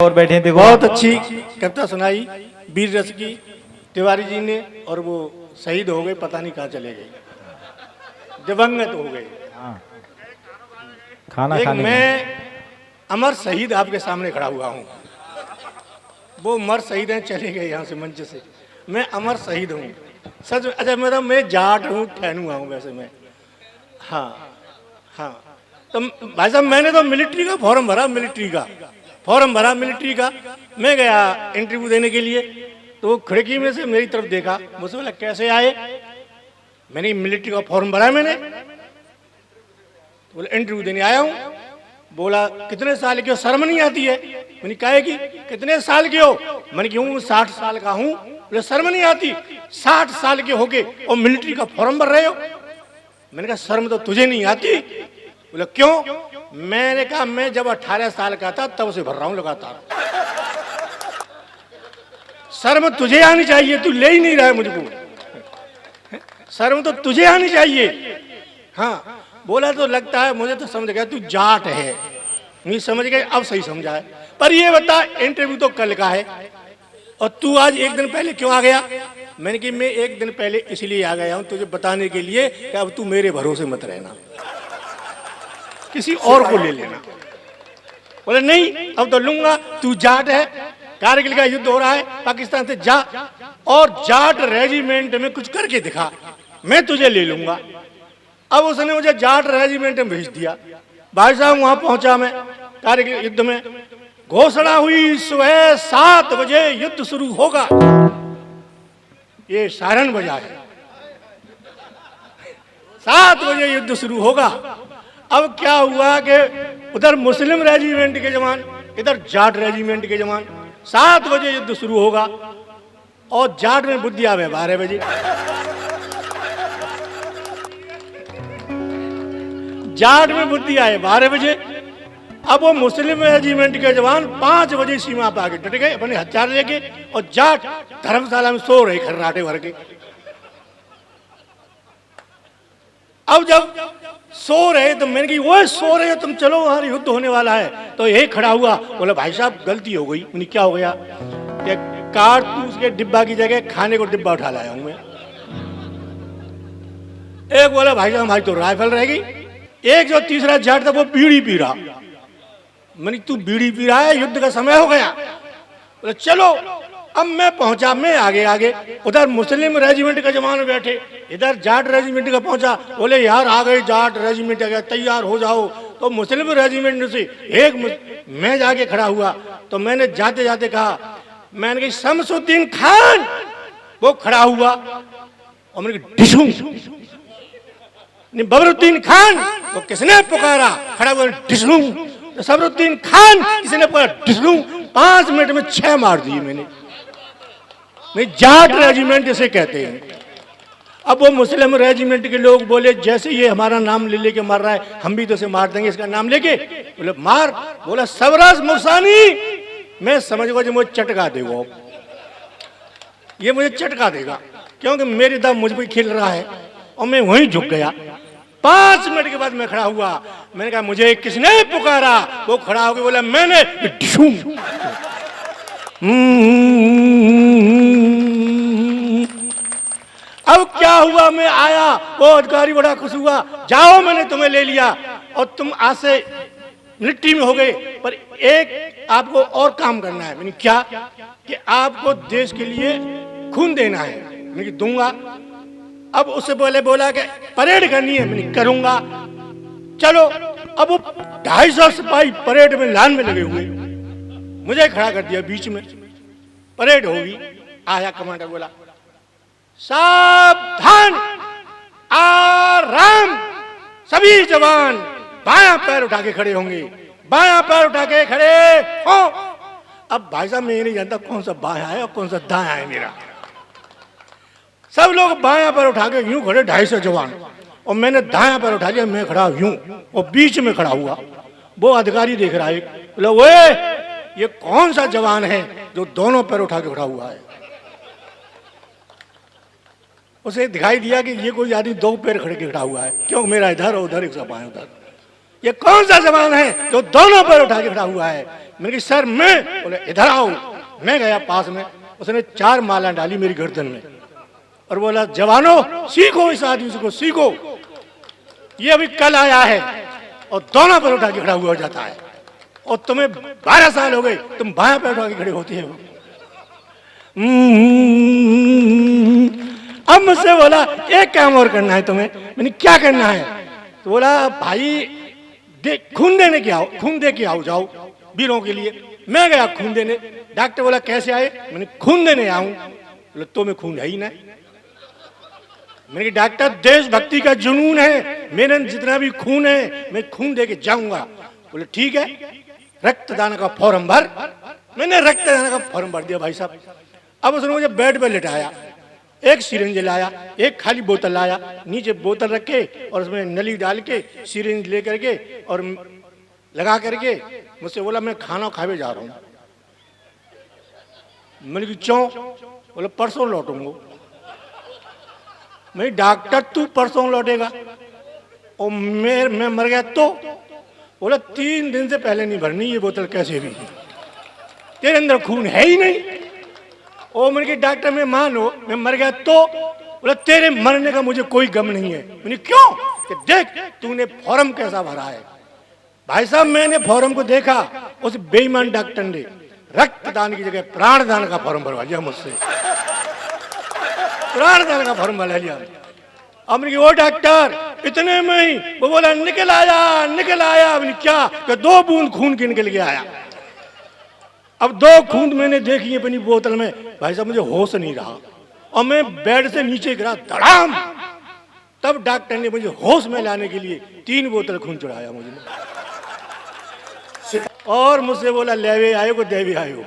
और बैठे थे बहुत अच्छी कविता सुनाई वीर रस की तिवारी जी ने, और वो शहीद हो गए, पता नहीं कहाँ चले गए, दिवंगत हो गए। खाना एक खाने मैं अमर शहीद आपके सामने खड़ा हुआ हूँ। वो अमर शहीद हैं, चले गए यहाँ से मंच से। मैं अमर शहीद हूँ सच। अच्छा मेरा मैं जाट हूँ, ठहनुआ हूँ वैसे मैं। हाँ हाँ, तो भाई साहब मैंने तो मिलिट्री का फॉर्म भरा, मिलिट्री का। मैं गया इंटरव्यू देने के लिए, तो वो खिड़की में से मेरी तरफ देखा, मुझसे बोला कैसे आए? मैंने मिलिट्री का फॉर्म भरा है मैंने। तो बोला इंटरव्यू देने आया हूँ। बोला कितने साल के हो? शर्म नहीं आती है? मैंने कहा कि कितने साल के हो? मैंने क्यों 60 साल का हूँ। बोले शर्म नहीं आती? 60 साल के होके और मिलिट्री का फॉर्म भर रहे हो? मैंने कहा शर्म तो तुझे नहीं आती? बोले क्यों? मैंने कहा मैं जब 18 साल का था तब से भर रहा हूं लगातार। शर्म तुझे आनी चाहिए, तू ले ही नहीं रहा है मुझको। शर्म तो तुझे आनी चाहिए। हाँ बोला तो लगता है मुझे तो समझ गया तू जाट है। नहीं समझ गए, अब सही समझा है। पर ये बता इंटरव्यू तो कल का है और तू आज एक दिन पहले क्यों आ गया? मैंने कि मैं एक दिन पहले इसलिए आ गया हूं तुझे बताने के लिए कि अब तू मेरे भरोसे मत रहना, किसी और को ले लेना। बोले नहीं अब तो लूंगा, तू जाट है, कारगिल का युद्ध हो रहा है पाकिस्तान से, जा और जाट रेजिमेंट में कुछ करके दिखा, मैं तुझे ले लूंगा। अब उसने मुझे जाट रेजिमेंट में भेज दिया। भाई साहब वहां पहुंचा मैं कारगिल युद्ध में, घोषणा हुई सुबह 7 बजे युद्ध शुरू होगा। ये सायरन बजा है, 7 बजे युद्ध शुरू होगा। अब क्या हुआ कि उधर मुस्लिम रेजिमेंट के जवान, इधर जाट रेजिमेंट के जवान। 7 बजे युद्ध शुरू होगा और जाट में बुद्धि आवे 12 बजे। जाट में बुद्धि आए 12 बजे। अब वो मुस्लिम रेजिमेंट के जवान 5 बजे सीमा पर आके डट गए अपने हथियार लेके, और जाट धर्मशाला में सो रहे खर्राटे भर के। अब जब सो रहे तो मैंने कही वो सो रहे हो तुम, चलो वहां युद्ध होने वाला है। तो ये खड़ा हुआ, बोला भाई साहब गलती हो गई। उन्हें क्या हो गया? कि कारतूस के डिब्बा की जगह खाने को डिब्बा उठा लाया हूं मैं। एक बोला भाई साहब हमारी तो राइफल रह गई। एक जो तीसरा जाट था वो बीड़ी पी रहा। मैंने तू बीड़ी पी रहा है, युद्ध का समय हो गया। बोले चलो। अब मैं पहुंचा, मैं आगे, उधर मुस्लिम रेजिमेंट का जवान बैठे, इधर जाट रेजिमेंट का पहुंचा। बोले यार आ गए जाट रेजिमेंट, आ गया, तैयार हो जाओ। तो मुस्लिम रेजिमेंट से एक मैं जाके खड़ा हुआ, तो मैंने जाते जाते कहा, मैंने कहा शमसुद्दीन खान। वो खड़ा हुआ और मैंने डिशू बबरुद्दीन खान। वो किसने पुकारा? खड़ा हुआ डिशू। सबरुद्दीन खान किसने पुकारा? डिशू। 5 मिनट में 6 मार दिए मैंने। जाट रेजिमेंट इसे कहते हैं। अब वो मुस्लिम रेजिमेंट के लोग बोले जैसे ये हमारा नाम ले लेके मार रहा है हम भी तो इसे मार देंगे इसका नाम लेके। बोले मार। बोला सबरस मुसानी। मैं समझ गया मुझे चटका देगा, ये मुझे चटका देगा, क्योंकि मेरे दम मुझ पर खेल रहा है। और मैं वहीं झुक गया। 5 मिनट के बाद मैं खड़ा हुआ। मैंने कहा मुझे किसने पुकारा? वो खड़ा होकर बोला मैंने। अब क्या हुआ? मैं आया, वो अधिकारी बड़ा खुश हुआ, जाओ मैंने तुम्हें ले लिया और तुम आज से मिलिट्री में हो गए। पर एक आपको और काम करना है। मैंने क्या? कि आपको देश के लिए खून देना है। मैंने दूंगा। अब उससे बोला कि परेड करनी है। मैंने करूंगा। चलो। अब वो 250 सिपाही परेड में लाइन में लगे हुए, मुझे खड़ा कर दिया बीच में। परेड होगी। आया कमांडर, बोला सावधान, आराम, सभी जवान बायां पैर उठा के खड़े होंगे, बायां पैर उठा के खड़े हो। अब भाई साहब मैं नहीं जानता कौन सा बायां है और कौन सा दायां है मेरा। सब लोग बायां पैर उठा के यूं खड़े, 250 जवान, और मैंने दायां पैर उठा लिया। मैं खड़ा यूं और बीच में खड़ा हुआ। वो अधिकारी देख रहा है, बोला वो ये कौन सा जवान है जो दोनों पैर उठा के खड़ा हुआ है? उसे दिखाई दिया कि ये कोई आदमी 2 पैर खड़े के खड़ा हुआ है, क्यों मेरा इधर और उधर एक सब आए उधर। ये कौन सा जवान है जो दोनों पैर उठा के खड़ा हुआ है? मैंने कहा सर मैं, बोले इधर आओ। मैं गया पास में, उसने 4 माला डाली मेरी गर्दन में और बोला जवानों सीखो इस आदमी को, सीखो, ये अभी कल आया है और दोनों पर उठा के खड़ा हुआ जाता है और तुम्हें 12 साल हो गए, तुम बायां पे उठा के खड़े होते हो। अब मुझसे बोला एक काम और करना है तुम्हें। मैंने क्या करना है? तो बोला भाई खून देने के आओ, खून दे के आओ जाओ वीरों के लिए। मैं गया खून देने। डॉक्टर बोला कैसे आए? मैंने खून देने आऊं। बोले तो में खून है ही ना। मैंने कहा डॉक्टर देशभक्ति का जुनून है, मेरे जितना भी खून है मैं खून दे के जाऊंगा। बोले ठीक है, रक्तदान का फॉर्म भर। मैंने रक्तदान का फॉर्म भर दिया भाई साहब। अब उसने मुझे बेड पे लिटाया, एक सिरिंज लाया, एक खाली बोतल लाया, नीचे बोतल रखे और उसमें नली डाल के सिरिंज ले करके और लगा करके मुझसे बोला मैं खाना खावे जा रहा हूँ। मैंने कहा क्यों? बोला परसों लौटूंगा। मैं डॉक्टर तू परसों लौटेगा और मैं मर गया तो? बोला 3 दिन से पहले नहीं भरनी ये बोतल कैसे भी, तेरे अंदर खून है ही नहीं। ओ मैंने कहा डॉक्टर मैं मानो मैं मर गया तो? बोला तेरे मरने का मुझे कोई गम नहीं है। मैंने क्यों? कि देख तूने फॉर्म कैसा भरा है। भाई साहब मैंने फॉर्म को देखा, उस बेईमान डॉक्टर ने रक्तदान की जगह प्राणदान का फॉर्म भरवा लिया मुझसे। प्राणदान का फॉर्म भरवा लिया। अब मैंने वो डॉक्टर इतने में ही वो बोला निकल आया, निकल आया। मैंने क्या? कि 2 बूंद खून के निकल के आया। अब 2 खून मैंने देखी अपनी बोतल में। भाई साहब मुझे होश नहीं रहा और मैं बेड से नीचे गिरा धड़ाम। तब डॉक्टर ने मुझे होश में लाने के लिए 3 बोतल खून चढ़ाया मुझे और मुझसे बोला लेवे आयो को देवे आयो।